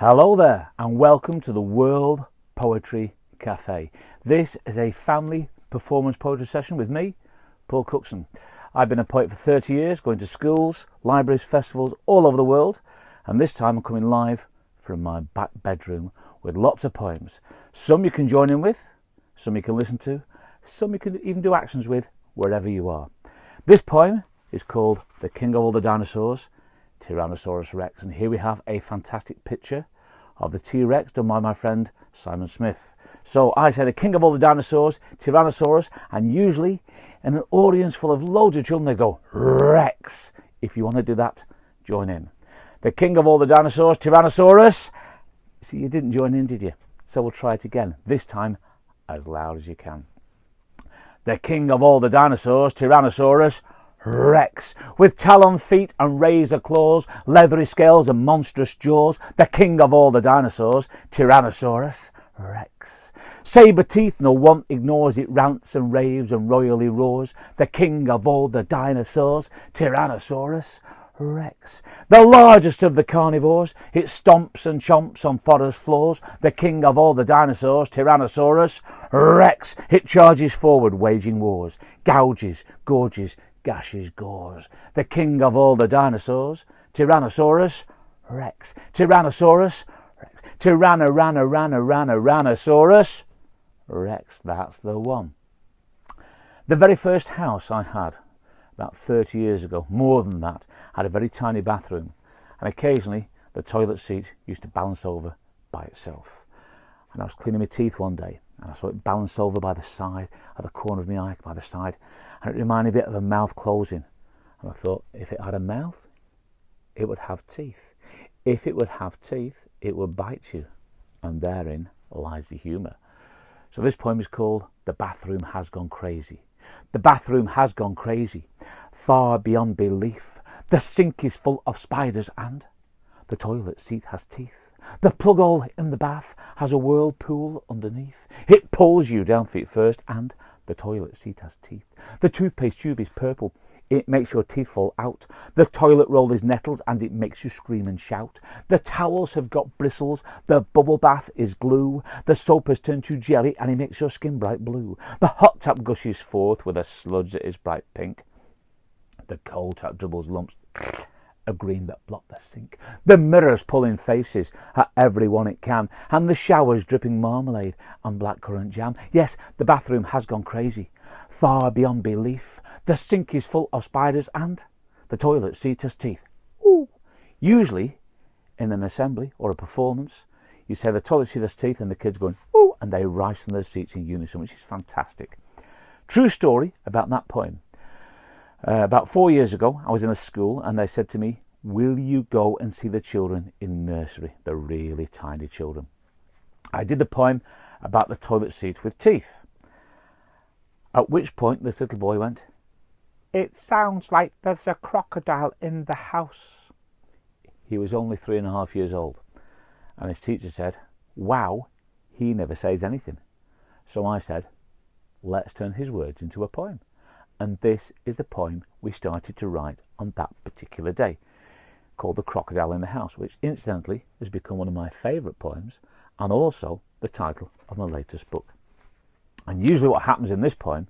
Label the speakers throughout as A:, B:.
A: Hello there and welcome to the World Poetry Cafe. This is a family performance poetry session with me, Paul Cookson. I've been a poet for 30 years, going to schools, libraries, festivals all over the world, and this time I'm coming live from my back bedroom with lots of poems. Some you can join in with, some you can listen to, some you can even do actions with wherever you are. This poem is called The King of All the Dinosaurs, Tyrannosaurus Rex, and here we have a fantastic picture of the T-Rex done by my friend Simon Smith. So I say the king of all the dinosaurs, Tyrannosaurus, and usually in an audience full of loads of children they go Rex. If you want to do that, join in. The king of all the dinosaurs, Tyrannosaurus. See, you didn't join in, did you? So we'll try it again, this time as loud as you can. The king of all the dinosaurs, Tyrannosaurus Rex, with talon feet and razor claws, leathery scales and monstrous jaws, the king of all the dinosaurs, Tyrannosaurus Rex. Saber teeth no one ignores, it rants and raves and royally roars, the king of all the dinosaurs, Tyrannosaurus Rex. The largest of the carnivores, it stomps and chomps on forest floors, the king of all the dinosaurs, Tyrannosaurus Rex. It charges forward waging wars, gouges, gorges, gashes, gores, the king of all the dinosaurs, Tyrannosaurus Rex. Tyrannosaurus Rex. Tyrannosaurus Rex, that's the one. The very first house I had, about 30 years ago, more than that, had a very tiny bathroom, and occasionally the toilet seat used to balance over by itself. And I was cleaning my teeth one day, and I saw it balance over by the side, at the corner of my eye, by the side, and it reminded me a bit of a mouth closing. And I thought, if it had a mouth, it would have teeth. If it would have teeth, it would bite you, and therein lies the humour. So this poem is called The Bathroom Has Gone Crazy. The bathroom has gone crazy, far beyond belief. The sink is full of spiders and the toilet seat has teeth. The plug hole in the bath has a whirlpool underneath. It pulls you down feet first and the toilet seat has teeth. The toothpaste tube is purple. It makes your teeth fall out. The toilet roll is nettles and it makes you scream and shout. The towels have got bristles. The bubble bath is glue. The soap has turned to jelly and it makes your skin bright blue. The hot tap gushes forth with a sludge that is bright pink. The cold tap doubles lumps of green that block the sink. The mirrors pulling faces at everyone it can, and the showers dripping marmalade and blackcurrant jam. Yes, the bathroom has gone crazy, far beyond belief. The sink is full of spiders and the toilet seat has teeth. Ooh. Usually, in an assembly or a performance, you say the toilet seat has teeth and the kids going, ooh, and they rise from their seats in unison, which is fantastic. True story about that poem. About 4 years ago, I was in a school and they said to me, will you go and see the children in nursery, the really tiny children? I did the poem about the toilet seat with teeth. At which point this little boy went, it sounds like there's a crocodile in the house. He was only 3.5 years old, and his teacher said, wow, he never says anything. So I said, let's turn his words into a poem. And this is the poem we started to write on that particular day, called The Crocodile in the House, which incidentally has become one of my favourite poems and also the title of my latest book. And usually what happens in this poem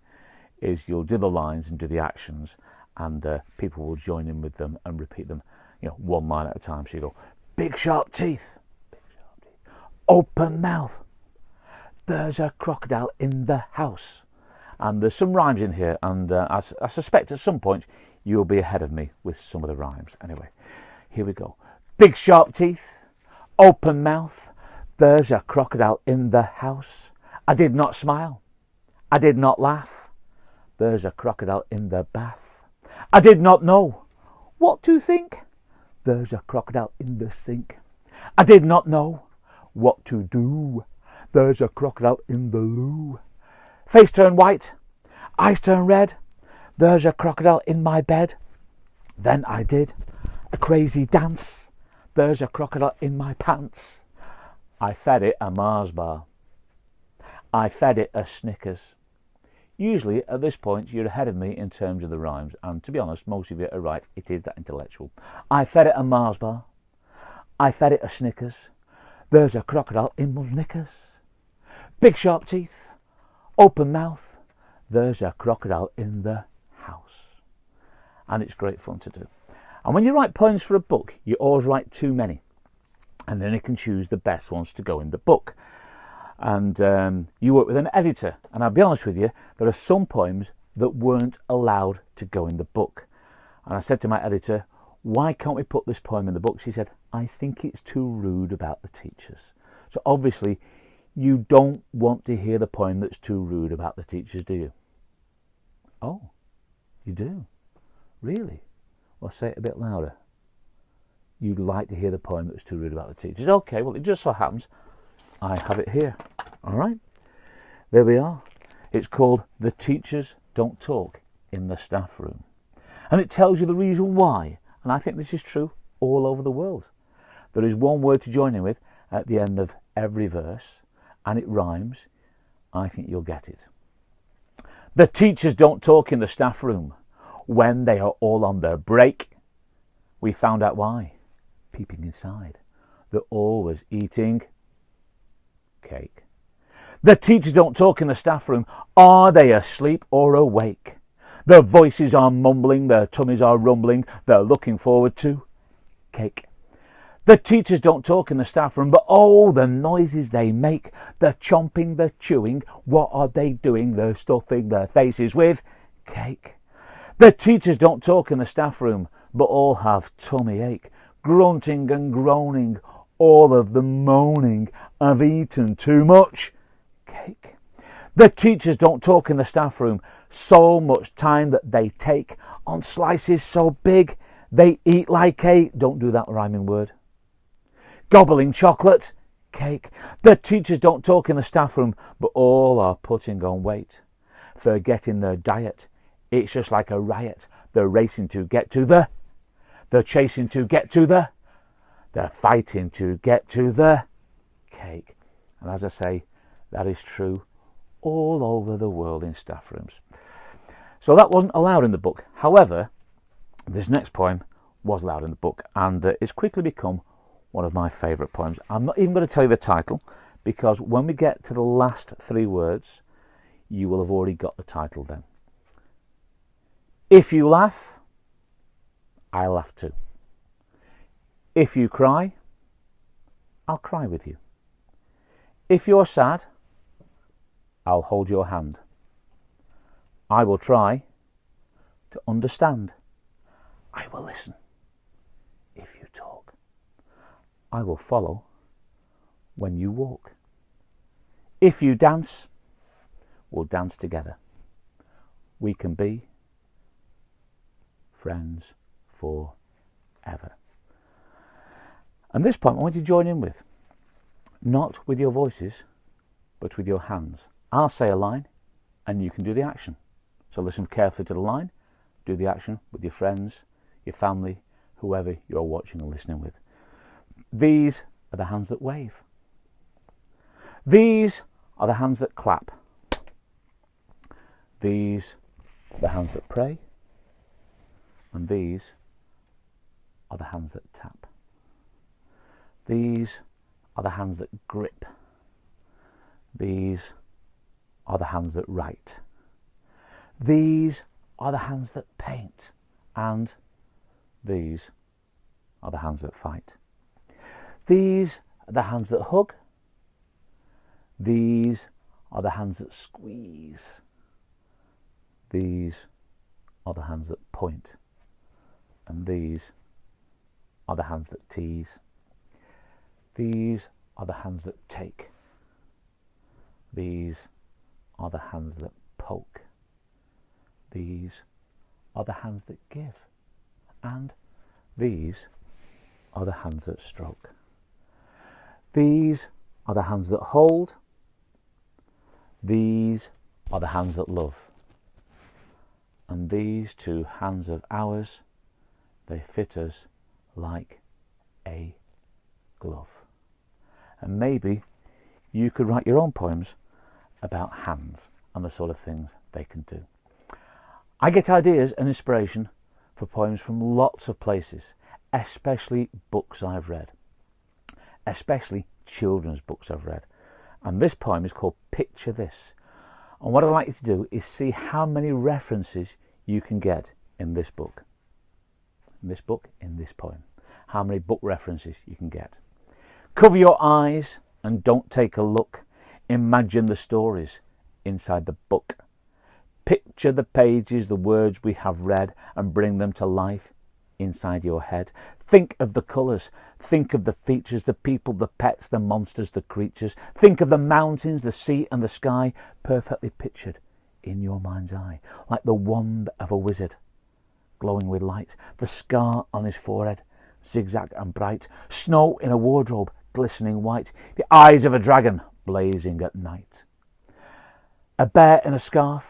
A: is you'll do the lines and do the actions, and people will join in with them and repeat them, one line at a time. So you go, big sharp teeth, open mouth, there's a crocodile in the house. And there's some rhymes in here, and I suspect at some point you'll be ahead of me with some of the rhymes. Anyway, here we go. Big sharp teeth, open mouth, there's a crocodile in the house. I did not smile, I did not laugh, there's a crocodile in the bath. I did not know what to think, there's a crocodile in the sink. I did not know what to do, there's a crocodile in the loo. Face turned white, eyes turned red, there's a crocodile in my bed. Then I did a crazy dance, there's a crocodile in my pants. I fed it a Mars bar, I fed it a Snickers. Usually at this point you're ahead of me in terms of the rhymes, and to be honest most of you are right, it is that intellectual. I fed it a Mars bar, I fed it a Snickers. There's a crocodile in mud knickers. Big sharp teeth, open mouth. There's a crocodile in the house. And it's great fun to do. And when you write poems for a book, you always write too many. And then you can choose the best ones to go in the book. And you work with an editor. And I'll be honest with you, there are some poems that weren't allowed to go in the book. And I said to my editor, why can't we put this poem in the book? She said, I think it's too rude about the teachers. So obviously, you don't want to hear the poem that's too rude about the teachers, do you? Oh, you do? Really? Well, say it a bit louder. You'd like to hear the poem that's too rude about the teachers. Okay, well, it just so happens I have it here. All right, there we are. It's called The Teachers Don't Talk in the Staff Room. And it tells you the reason why. And I think this is true all over the world. There is one word to join in with at the end of every verse, and it rhymes. I think you'll get it. The teachers don't talk in the staff room when they are all on their break. We found out why. Peeping inside. They're always eating cake. The teachers don't talk in the staff room. Are they asleep or awake? Their voices are mumbling, their tummies are rumbling, they're looking forward to cake. The teachers don't talk in the staff room, but oh, the noises they make. They're chomping, they're chewing. What are they doing? They're stuffing their faces with cake. The teachers don't talk in the staff room, but all have tummy ache. Grunting and groaning, all of them moaning, I've eaten too much cake. The teachers don't talk in the staff room. So much time that they take on slices so big they eat like a, don't do that rhyming word, gobbling chocolate cake. The teachers don't talk in the staff room, but all are putting on weight, forgetting their diet. It's just like a riot. They're racing to get to the, they're chasing to get to the, they're fighting to get to the cake. And as I say, that is true all over the world in staff rooms. So that wasn't allowed in the book. However, this next poem was allowed in the book, and it's quickly become one of my favourite poems. I'm not even going to tell you the title, because when we get to the last three words, you will have already got the title then. If you laugh, I laugh too. If you cry, I'll cry with you. If you're sad, I'll hold your hand. I will try to understand. I will listen if you talk. I will follow when you walk. If you dance, we'll dance together. We can be friends forever. And this poem I want you to join in with. Not with your voices, but with your hands. I'll say a line and you can do the action. So listen carefully to the line, do the action with your friends, your family, whoever you're watching and listening with. These are the hands that wave. These are the hands that clap. These are the hands that pray. And these are the hands that tap. These are the hands that grip. These are the hands that write. These are the hands that paint. And these are the hands that fight. These are the hands that hug. These are the hands that squeeze. These are the hands that point. And these are the hands that tease. These are the hands that take. These are the hands that poke. These are the hands that give. And these are the hands that stroke. These are the hands that hold. These are the hands that love. And these two hands of ours, they fit us like a glove. And maybe you could write your own poems about hands and the sort of things they can do. I get ideas and inspiration for poems from lots of places, especially books I've read, especially children's books I've read. And this poem is called Picture This. And what I'd like you to do is see how many references you can get in this book. In this poem. How many book references you can get. Cover your eyes and don't take a look. Imagine the stories inside the book. Picture the pages, the words we have read, and bring them to life inside your head. Think of the colours. Think of the features, the people, the pets, the monsters, the creatures. Think of the mountains, the sea and the sky, perfectly pictured in your mind's eye, like the wand of a wizard, glowing with light. The scar on his forehead, zigzag and bright. Snow in a wardrobe, glistening white. The eyes of a dragon, blazing at night. A bear in a scarf,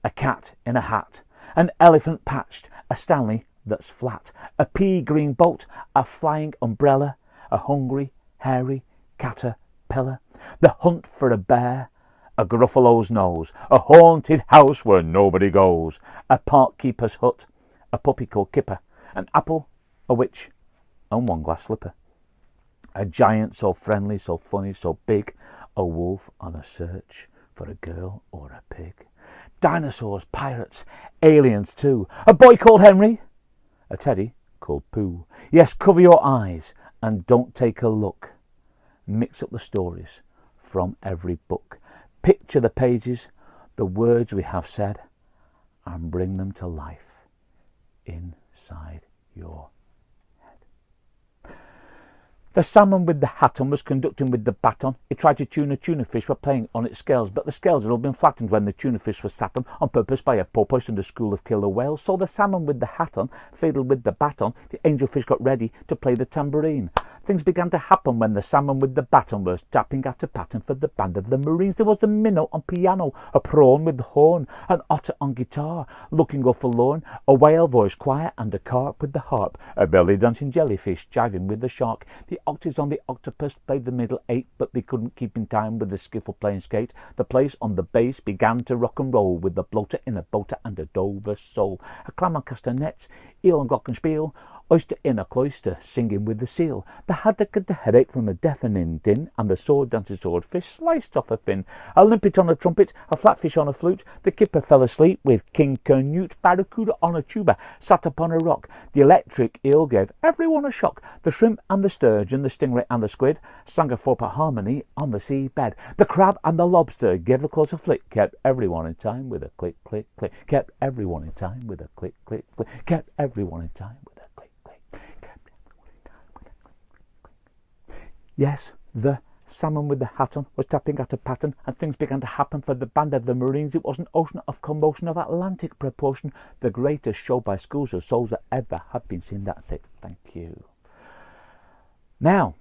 A: a cat in a hat, an elephant patched, a Stanley that's flat, a pea-green boat, a flying umbrella, a hungry, hairy caterpillar, the hunt for a bear, a Gruffalo's nose, a haunted house where nobody goes, a park keeper's hut, a puppy called Kipper, an apple, a witch, and one glass slipper. A giant so friendly, so funny, so big, a wolf on a search for a girl or a pig. Dinosaurs, pirates, aliens too. A boy called Henry, a teddy called Pooh. Yes, cover your eyes and don't take a look. Mix up the stories from every book. Picture the pages, the words we have said, and bring them to life inside your head. The salmon with the hat on was conducting with the baton. He tried to tune a tuna fish by playing on its scales, but the scales had all been flattened when the tuna fish was sat on purpose by a porpoise and a school of killer whales. So the salmon with the hat on fiddled with the baton. The angelfish got ready to play the tambourine. Things began to happen when the salmon with the baton was tapping at a pattern for the band of the Marines. There was the minnow on piano, a prawn with the horn, an otter on guitar, looking all forlorn, a whale voice quiet and a carp with the harp, a belly dancing jellyfish jiving with the shark. The octaves on the octopus played the middle eight, but they couldn't keep in time with the skiffle playing skate. The place on the bass began to rock and roll with the bloater in a boater and a Dover soul, a clam on castanets, eel on glockenspiel, oyster in a cloister, singing with the seal. The haddock had the headache from a deafening din, and the sword dancing swordfish sliced off a fin. A limpet on a trumpet, a flatfish on a flute. The kipper fell asleep with King Canute. Barracuda on a tuba sat upon a rock. The electric eel gave everyone a shock. The shrimp and the sturgeon, the stingray and the squid sang a four-part harmony on the seabed. The crab and the lobster gave the claws a flick, kept everyone in time with a click, click, click. Kept everyone in time with a click, click, click. Kept everyone in time with a click. Yes, the salmon with the hat on was tapping at a pattern, and things began to happen for the band of the Marines. It was an ocean of commotion of Atlantic proportion, the greatest show by schools of souls that ever have been seen. That's it. Thank you. Now,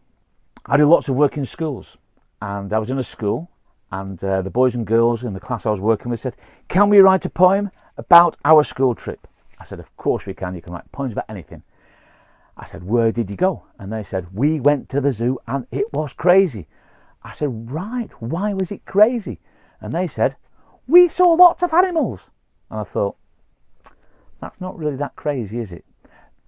A: I do lots of work in schools, and I was in a school, and the boys and girls in the class I was working with said, "Can we write a poem about our school trip?" I said, "Of course we can. You can write poems about anything." I said, "Where did you go?" And they said, "We went to the zoo and it was crazy." I said, "Right, why was it crazy?" And they said, "We saw lots of animals." And I thought, that's not really that crazy, is it?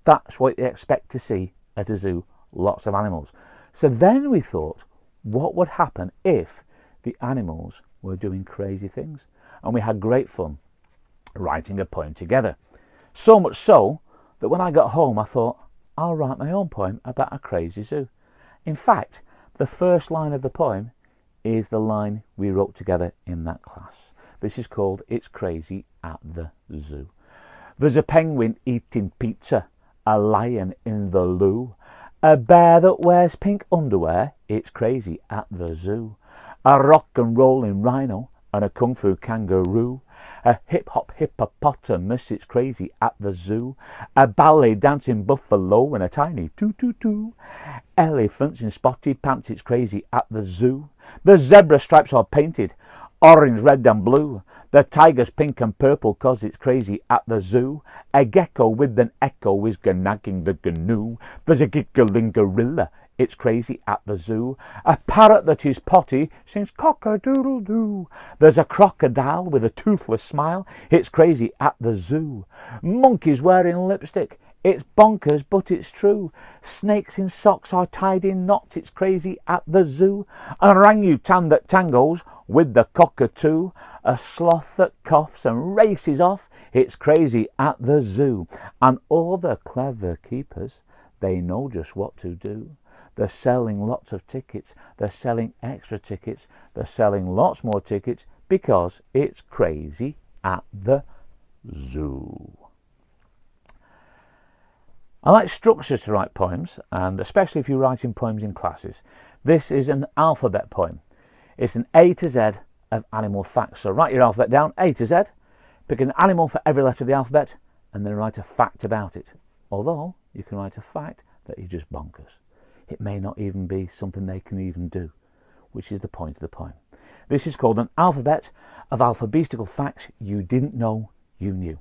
A: That's what you expect to see at a zoo, lots of animals. So then we thought, what would happen if the animals were doing crazy things? And we had great fun writing a poem together. So much so that when I got home, I thought, I'll write my own poem about a crazy zoo. In fact, the first line of the poem is the line we wrote together in that class. This is called It's Crazy at the Zoo. There's a penguin eating pizza, a lion in the loo, a bear that wears pink underwear, it's crazy at the zoo, a rock and rolling rhino and a kung fu kangaroo, a hip-hop hippopotamus, it's crazy at the zoo, a ballet dancing buffalo and a tiny toot-toot-toot, elephants in spotty pants, it's crazy at the zoo, the zebra stripes are painted orange, red and blue, the tiger's pink and purple 'cause it's crazy at the zoo, a gecko with an echo is nagging the gnu, there's a giggling gorilla, it's crazy at the zoo, a parrot that is potty sings cock-a-doodle-doo, there's a crocodile with a toothless smile, it's crazy at the zoo, monkeys wearing lipstick, It's bonkers, but it's true. Snakes in socks are tied in knots. It's crazy at the zoo. An orangutan that tangos with the cockatoo. A sloth that coughs and races off. It's crazy at the zoo. And all the clever keepers, they know just what to do. They're selling lots of tickets. They're selling extra tickets. They're selling lots more tickets because it's crazy at the zoo. I like structures to write poems, and especially if you're writing poems in classes. This is an alphabet poem. It's an A to Z of animal facts. So write your alphabet down, A to Z, pick an animal for every letter of the alphabet, and then write a fact about it. Although, you can write a fact that is just bonkers. It may not even be something they can even do, which is the point of the poem. This is called an alphabet of alphabeastical facts you didn't know you knew.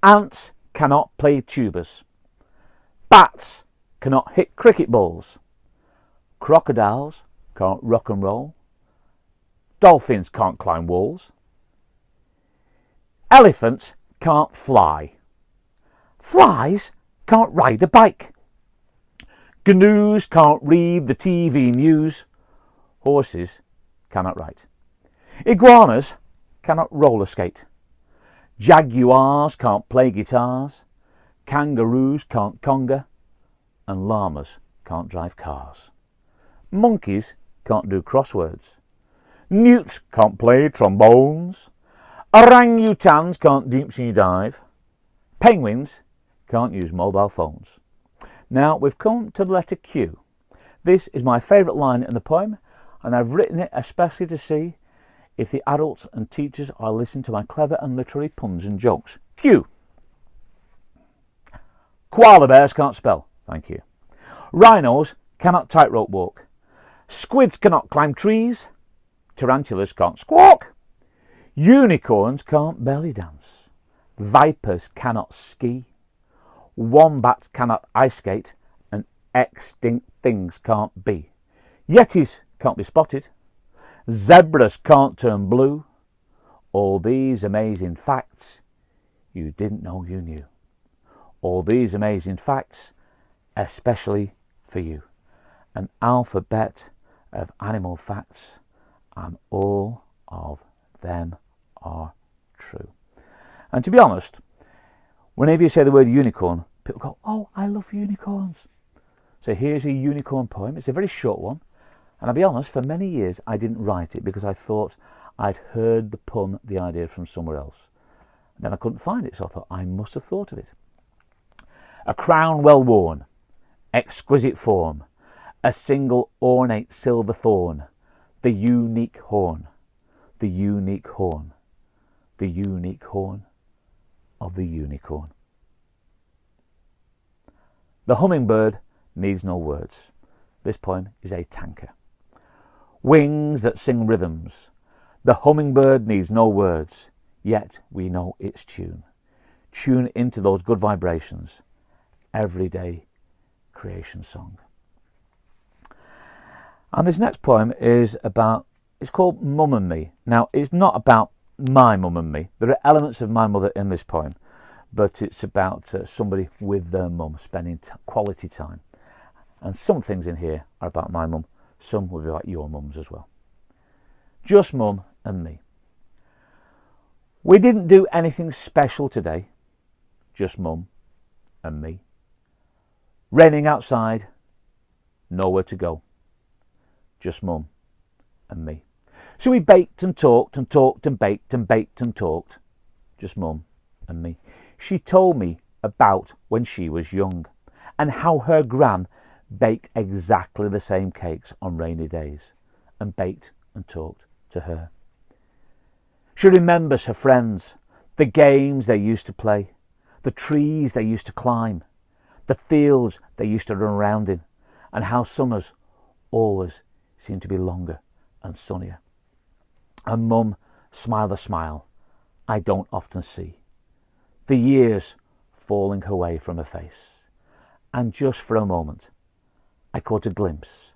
A: Ants cannot play tubas. Bats cannot hit cricket balls. Crocodiles can't rock and roll. Dolphins can't climb walls. Elephants can't fly. Flies can't ride a bike. Gnu's can't read the TV news. Horses cannot write. Iguanas cannot roller skate. Jaguars can't play guitars. Kangaroos can't conga, and llamas can't drive cars. Monkeys can't do crosswords. Newts can't play trombones. Orangutans can't deep sea dive. Penguins can't use mobile phones. Now we've come to the letter Q. This is my favourite line in the poem, and I've written it especially to see if the adults and teachers are listening to my clever and literary puns and jokes. Q. Koala bears can't spell. Thank you. Rhinos cannot tightrope walk. Squids cannot climb trees. Tarantulas can't squawk. Unicorns can't belly dance. Vipers cannot ski. Wombats cannot ice skate. And extinct things can't be. Yetis can't be spotted. Zebras can't turn blue. All these amazing facts you didn't know you knew. All these amazing facts, especially for you. An alphabet of animal facts, and all of them are true. And to be honest, whenever you say the word unicorn, people go, oh, I love unicorns. So here's a unicorn poem. It's a very short one. And I'll be honest, for many years I didn't write it because I thought I'd heard the pun, the idea from somewhere else. And then I couldn't find it, so I thought I must have thought of it. A crown well worn, exquisite form, a single ornate silver thorn, the unique horn, the unique horn, the unique horn of the unicorn. The hummingbird needs no words. This poem is a tanker. Wings that sing rhythms. The hummingbird needs no words, yet we know its tune. Tune into those good vibrations. Everyday creation song. And this next poem is it's called Mum and Me. Now, it's not about my mum and me. There are elements of my mother in this poem, but it's about somebody with their mum spending quality time. And some things in here are about my mum. Some will be about your mums as well. Just Mum and Me. We didn't do anything special today. Just Mum and me. Raining outside, nowhere to go. Just Mum and me. So we baked and talked and talked and baked and baked and talked. Just Mum and me. She told me about when she was young and how her gran baked exactly the same cakes on rainy days, and baked and talked to her. She remembers her friends, the games they used to play, the trees they used to climb, the fields they used to run around in, and how summers always seemed to be longer and sunnier. And Mum smiled a smile I don't often see, the years falling away from her face. And just for a moment, I caught a glimpse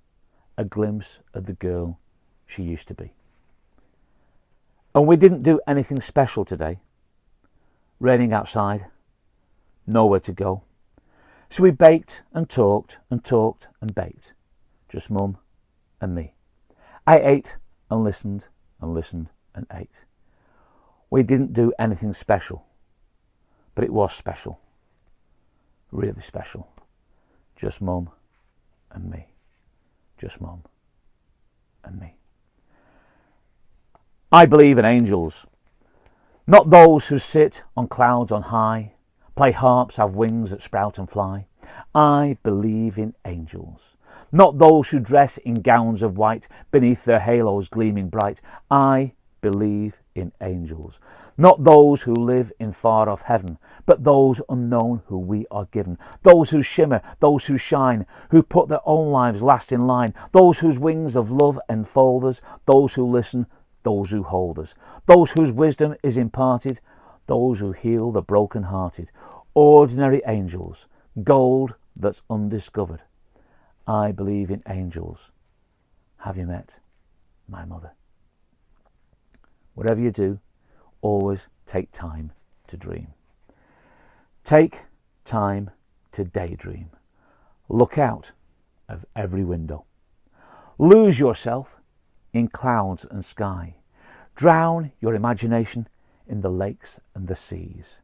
A: of the girl she used to be. And we didn't do anything special today. Raining outside, nowhere to go. So we baked and talked and talked and baked. Just Mum and me. I ate and listened and listened and ate. We didn't do anything special, but it was special. Really special. Just Mum and me. Just Mum and me. I believe in angels, not those who sit on clouds on high, play harps, have wings that sprout and fly. I believe in angels, not those who dress in gowns of white, beneath their halos gleaming bright. I believe in angels, not those who live in far-off heaven, but those unknown who we are given, those who shimmer, those who shine, who put their own lives last in line, those whose wings of love enfold us, those who listen, those who hold us, those whose wisdom is imparted, those who heal the broken-hearted. Ordinary angels, gold that's undiscovered. I believe in angels. Have you met my mother? Whatever you do, always take time to dream. Take time to daydream. Look out of every window. Lose yourself in clouds and sky. Drown your imagination in the lakes and the seas.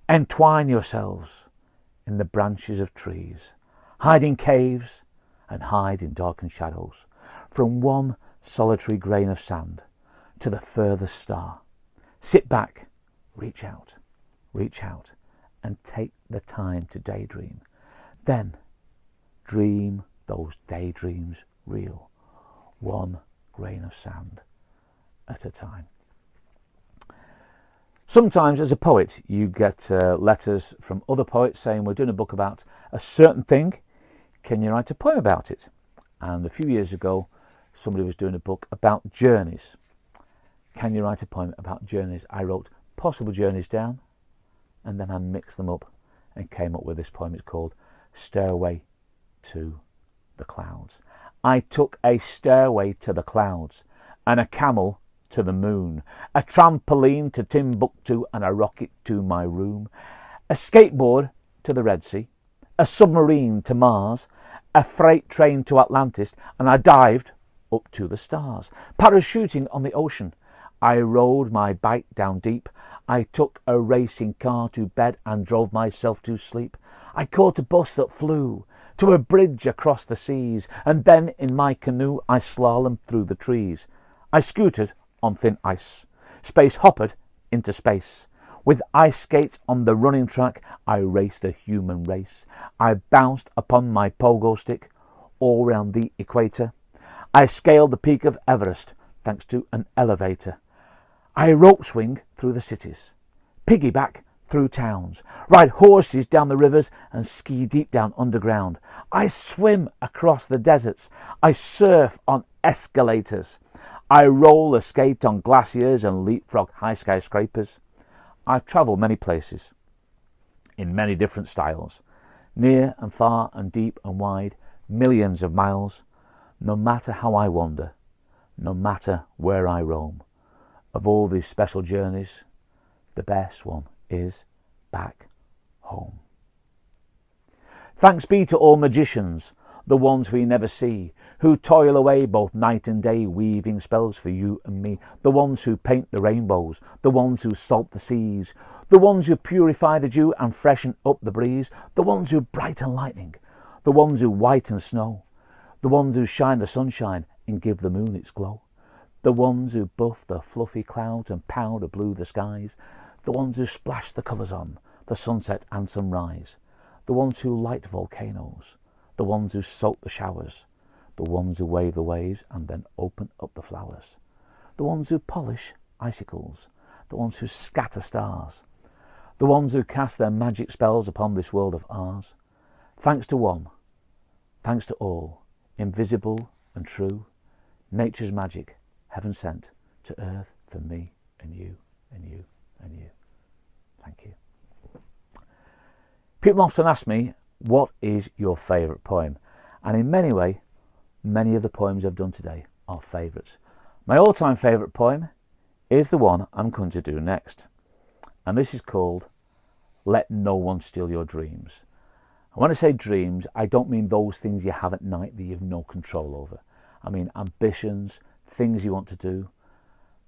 A: Entwine yourselves in the branches of trees. Hide in caves and hide in darkened shadows. From one solitary grain of sand to the furthest star. Sit back, reach out, and take the time to daydream. Then dream those daydreams real, one grain of sand at a time. Sometimes as a poet you get letters from other poets saying, we're doing a book about a certain thing, can you write a poem about it? And a few years ago somebody was doing a book about journeys. Can you write a poem about journeys? I wrote possible journeys down and then I mixed them up and came up with this poem. It's called Stairway to the Clouds. I took a stairway to the clouds and a camel to the moon, a trampoline to Timbuktu and a rocket to my room, a skateboard to the Red Sea, a submarine to Mars, a freight train to Atlantis, and I dived up to the stars. Parachuting on the ocean, I rode my bike down deep. I took a racing car to bed and drove myself to sleep. I caught a bus that flew to a bridge across the seas, and then in my canoe I slalomed through the trees. I scooted on thin ice, space hoppered into space. With ice skates on the running track, I raced the human race. I bounced upon my pogo stick all round the equator. I scaled the peak of Everest thanks to an elevator. I rope swing through the cities, piggyback through towns, ride horses down the rivers and ski deep down underground. I swim across the deserts. I surf on escalators. I roller skate on glaciers and leapfrog high skyscrapers. I travel many places in many different styles, near and far and deep and wide, millions of miles. No matter how I wander, no matter where I roam, of all these special journeys, the best one is back home. Thanks be to all magicians, the ones we never see, who toil away both night and day weaving spells for you and me, the ones who paint the rainbows, the ones who salt the seas, the ones who purify the dew and freshen up the breeze, the ones who brighten lightning, the ones who whiten snow, the ones who shine the sunshine and give the moon its glow, the ones who buff the fluffy clouds and powder blue the skies, the ones who splash the colours on the sunset and sunrise, the ones who light volcanoes, the ones who soak the showers, the ones who wave the waves and then open up the flowers, the ones who polish icicles, the ones who scatter stars, the ones who cast their magic spells upon this world of ours. Thanks to one, thanks to all, invisible and true, nature's magic, heaven sent to earth for me and you and you and you. Thank you. People often ask me, what is your favourite poem? And in many ways, many of the poems I've done today are favourites. My all-time favourite poem is the one I'm going to do next. And this is called Let No One Steal Your Dreams. And when I say dreams, I don't mean those things you have at night that you have no control over. I mean ambitions, things you want to do,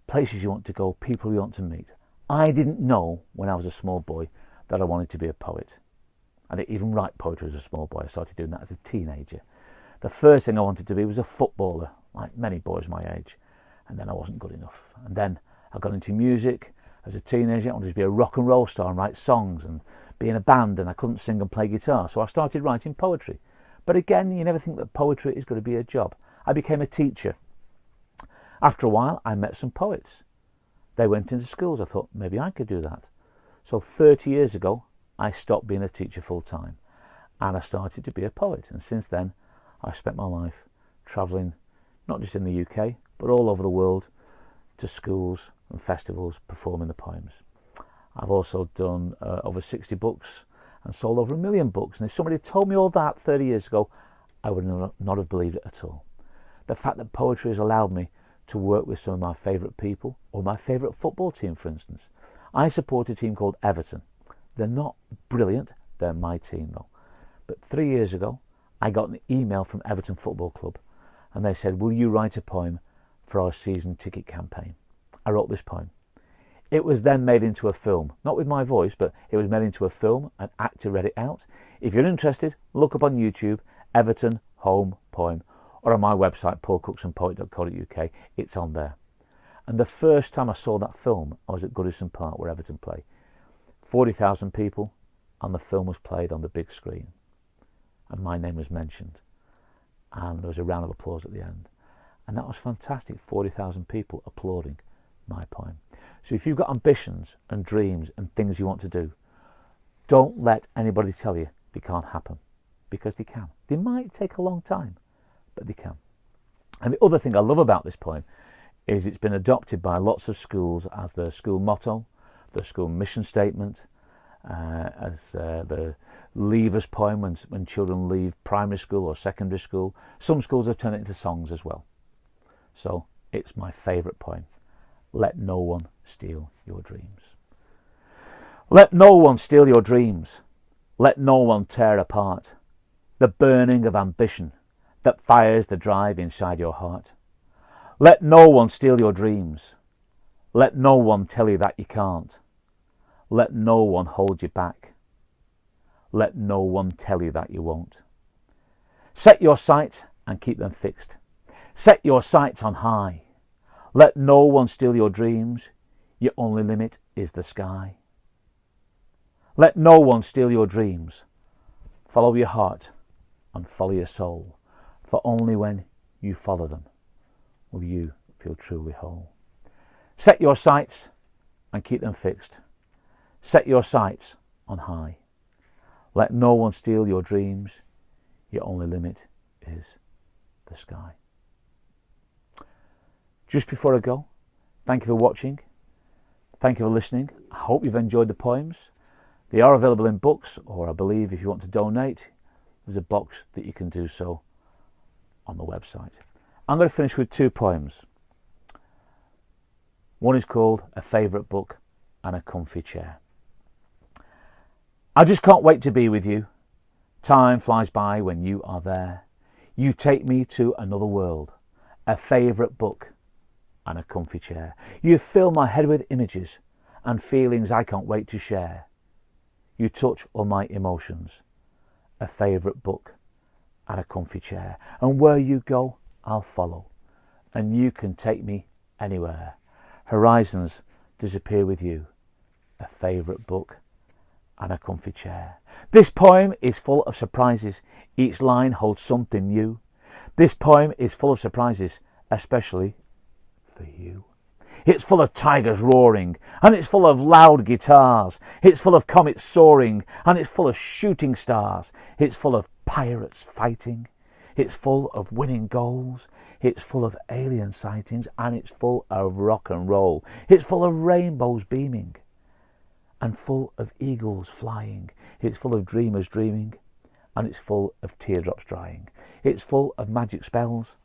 A: places you want to go, people you want to meet. I didn't know when I was a small boy that I wanted to be a poet. I didn't even write poetry as a small boy. I started doing that as a teenager. The first thing I wanted to be was a footballer, like many boys my age. And then I wasn't good enough. And then I got into music. As a teenager, I wanted to be a rock and roll star and write songs and be in a band, and I couldn't sing and play guitar. So I started writing poetry. But again, you never think that poetry is going to be a job. I became a teacher. After a while, I met some poets. They went into schools. I thought, maybe I could do that. So 30 years ago, I stopped being a teacher full time. And I started to be a poet. And since then, I've spent my life travelling, not just in the UK, but all over the world, to schools and festivals performing the poems. I've also done over 60 books and sold over 1 million books. And if somebody had told me all that 30 years ago, I would not have believed it at all. The fact that poetry has allowed me to work with some of my favourite people, or my favourite football team, for instance. I support a team called Everton. They're not brilliant, they're my team though. But 3 years ago, I got an email from Everton Football Club, and they said, will you write a poem for our season ticket campaign? I wrote this poem. It was then made into a film, not with my voice, but it was made into a film. An actor read it out. If you're interested, look up on YouTube, Everton Home Poem, or on my website, paulcooksonpoet.co.uk. It's on there. And the first time I saw that film, I was at Goodison Park, where Everton play. 40,000 people, and the film was played on the big screen. And my name was mentioned. And there was a round of applause at the end. And that was fantastic, 40,000 people applauding my poem. So if you've got ambitions and dreams and things you want to do, don't let anybody tell you they can't happen, because they can. They might take a long time, but they can. And the other thing I love about this poem is it's been adopted by lots of schools as their school motto, their school mission statement, as the leavers poem when children leave primary school or secondary school. Some schools have turned it into songs as well. So it's my favourite poem. Let no one steal your dreams. Let no one steal your dreams. Let no one tear apart the burning of ambition that fires the drive inside your heart. Let no one steal your dreams. Let no one tell you that you can't. Let no one hold you back. Let no one tell you that you won't. Set your sights and keep them fixed. Set your sights on high. Let no one steal your dreams. Your only limit is the sky. Let no one steal your dreams. Follow your heart and follow your soul, for only when you follow them will you feel truly whole. Set your sights and keep them fixed. Set your sights on high. Let no one steal your dreams. Your only limit is the sky. Just before I go, thank you for watching. Thank you for listening. I hope you've enjoyed the poems. They are available in books, or I believe if you want to donate, there's a box that you can do so on the website. I'm going to finish with 2 poems. One is called A Favourite Book and a Comfy Chair. I just can't wait to be with you. Time flies by when you are there. You take me to another world. A favourite book and a comfy chair. You fill my head with images and feelings I can't wait to share. You touch all my emotions. A favourite book and a comfy chair. And where you go, I'll follow. And you can take me anywhere. Horizons disappear with you. A favourite book and a comfy chair. This poem is full of surprises. Each line holds something new. This poem is full of surprises, especially for you. It's full of tigers roaring, and it's full of loud guitars. It's full of comets soaring, and it's full of shooting stars. It's full of pirates fighting. It's full of winning goals. It's full of alien sightings, and it's full of rock and roll. It's full of rainbows beaming, and full of eagles flying. It's full of dreamers dreaming, and it's full of teardrops drying. It's full of magic spells,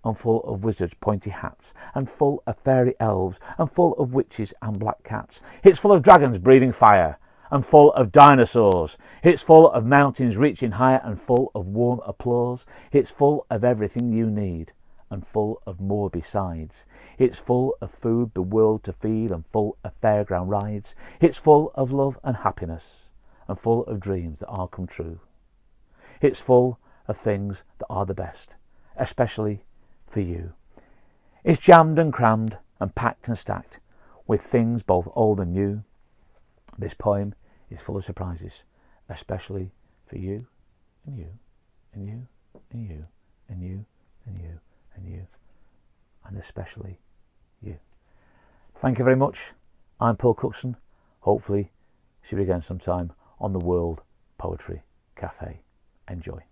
A: and full of wizards' pointy hats, and full of fairy elves, and full of witches and black cats. It's full of dragons breathing fire, and full of dinosaurs. It's full of mountains reaching higher and full of warm applause. It's full of everything you need and full of more besides. It's full of food the world to feed and full of fairground rides. It's full of love and happiness and full of dreams that are come true. It's full of things that are the best, especially for you. It's jammed and crammed and packed and stacked with things both old and new. This poem is full of surprises, especially for you and you and you and you and you and you and you and especially you. Thank you very much. I'm Paul Cookson. Hopefully see you again sometime on the World Poetry Cafe. Enjoy.